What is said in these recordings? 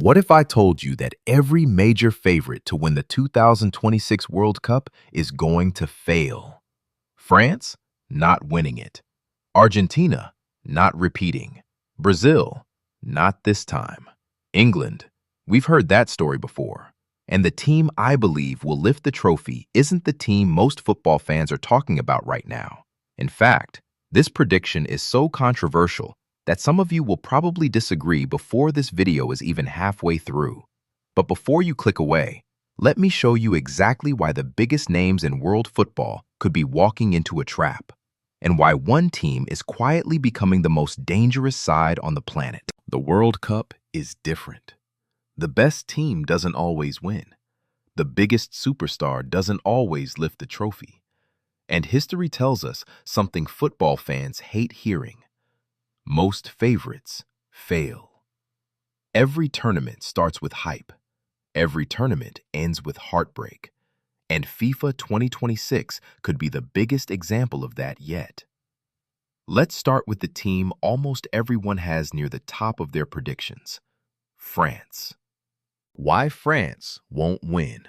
What if I told you that every major favorite to win the 2026 World Cup is going to fail? France, not winning it. Argentina, not repeating. Brazil, not this time. England, we've heard that story before. And the team I believe will lift the trophy isn't the team most football fans are talking about right now. In fact, this prediction is so controversial that some of you will probably disagree before this video is even halfway through. But before you click away, let me show you exactly why the biggest names in world football could be walking into a trap, and why one team is quietly becoming the most dangerous side on the planet. The World Cup is different. The best team doesn't always win. The biggest superstar doesn't always lift the trophy. And history tells us something football fans hate hearing. Most favorites fail. Every tournament starts with hype. Every tournament ends with heartbreak. And FIFA 2026 could be the biggest example of that yet. Let's start with the team almost everyone has near the top of their predictions: France. Why France won't win?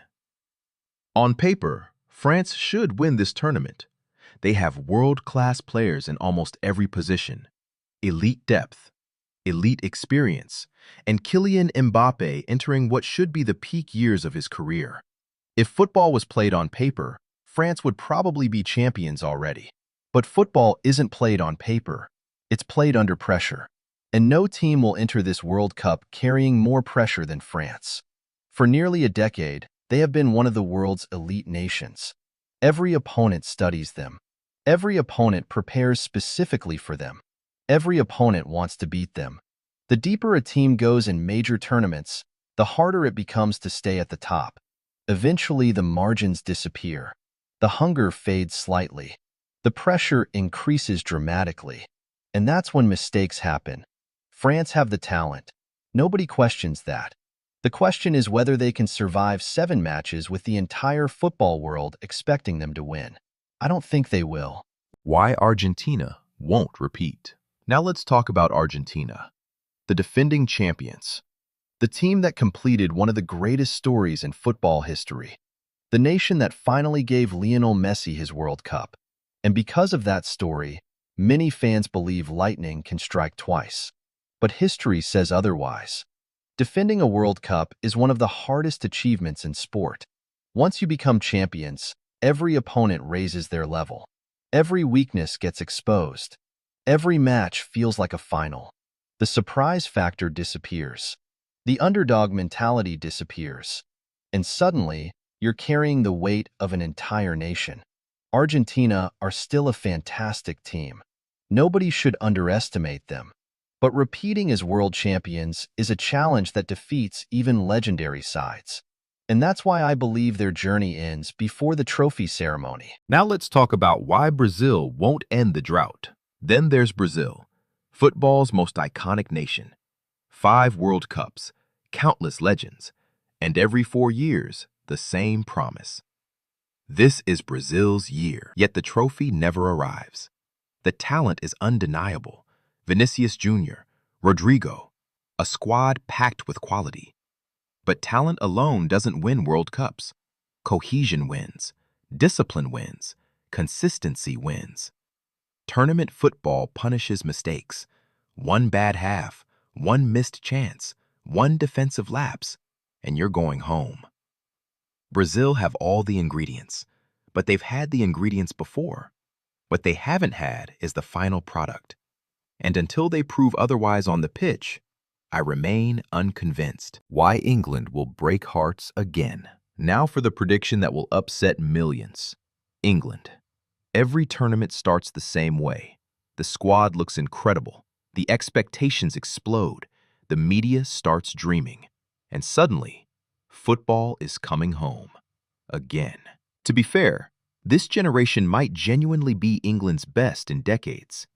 On paper, France should win this tournament. They have world-class players in almost every position, elite depth, elite experience, and Kylian Mbappe entering what should be the peak years of his career. If football was played on paper, France would probably be champions already. But football isn't played on paper. It's played under pressure. And no team will enter this World Cup carrying more pressure than France. For nearly a decade, they have been one of the world's elite nations. Every opponent studies them. Every opponent prepares specifically for them. Every opponent wants to beat them. The deeper a team goes in major tournaments, the harder it becomes to stay at the top. Eventually, the margins disappear. The hunger fades slightly. The pressure increases dramatically. And that's when mistakes happen. France have the talent. Nobody questions that. The question is whether they can survive 7 matches with the entire football world expecting them to win. I don't think they will. Why Argentina won't repeat. Now let's talk about Argentina, the defending champions, the team that completed one of the greatest stories in football history, the nation that finally gave Lionel Messi his World Cup. And because of that story, many fans believe lightning can strike twice. But history says otherwise. Defending a World Cup is one of the hardest achievements in sport. Once you become champions, every opponent raises their level. Every weakness gets exposed. Every match feels like a final. The surprise factor disappears. The underdog mentality disappears. And suddenly, you're carrying the weight of an entire nation. Argentina are still a fantastic team. Nobody should underestimate them. But repeating as world champions is a challenge that defeats even legendary sides. And that's why I believe their journey ends before the trophy ceremony. Now let's talk about why Brazil won't end the drought. Then there's Brazil, football's most iconic nation. 5 World Cups, countless legends, and every 4 years, the same promise. This is Brazil's year, yet the trophy never arrives. The talent is undeniable. Vinicius Jr., Rodrigo, a squad packed with quality. But talent alone doesn't win World Cups. Cohesion wins, discipline wins, consistency wins. Tournament football punishes mistakes. One bad half, one missed chance, one defensive lapse, and you're going home. Brazil have all the ingredients, but they've had the ingredients before. What they haven't had is the final product. And until they prove otherwise on the pitch, I remain unconvinced. Why England will break hearts again. Now for the prediction that will upset millions. England. Every tournament starts the same way. The squad looks incredible. The expectations explode. The media starts dreaming. And suddenly, football is coming home. Again. To be fair, this generation might genuinely be England's best in decades.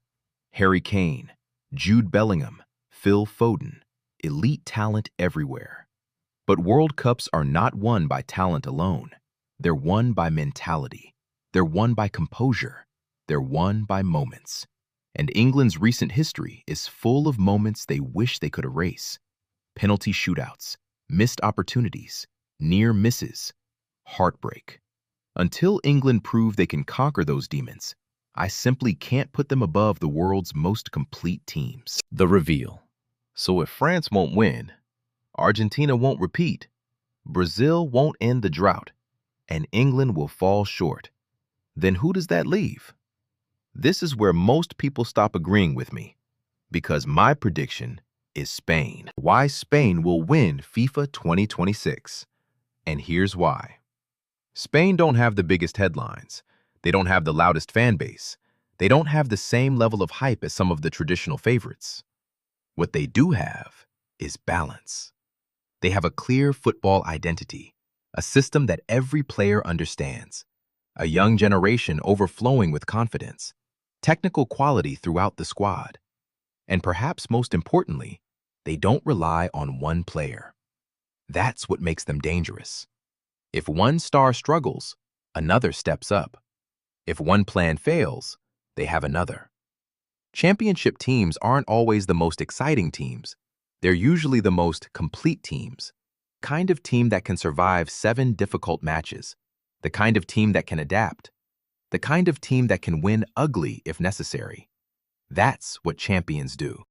Harry Kane, Jude Bellingham, Phil Foden, elite talent everywhere. But World Cups are not won by talent alone. They're won by mentality. They're won by composure. They're won by moments. And England's recent history is full of moments they wish they could erase. penalty shootouts, missed opportunities, near misses, heartbreak. Until England prove they can conquer those demons, I simply can't put them above the world's most complete teams. The reveal. So if France won't win, Argentina won't repeat, Brazil won't end the drought, and England will fall short, then who does that leave? This is where most people stop agreeing with me, because my prediction is Spain. Why Spain will win FIFA 2026. And here's why. Spain don't have the biggest headlines. They don't have the loudest fan base. They don't have the same level of hype as some of the traditional favorites. What they do have is balance. They have a clear football identity, a system that every player understands, a young generation overflowing with confidence, technical quality throughout the squad, and perhaps most importantly, they don't rely on one player. That's what makes them dangerous. If one star struggles, another steps up. If one plan fails, they have another. Championship teams aren't always the most exciting teams. They're usually the most complete teams. Kind of team that can survive 7 difficult matches. The kind of team that can adapt. The kind of team that can win ugly if necessary. That's what champions do.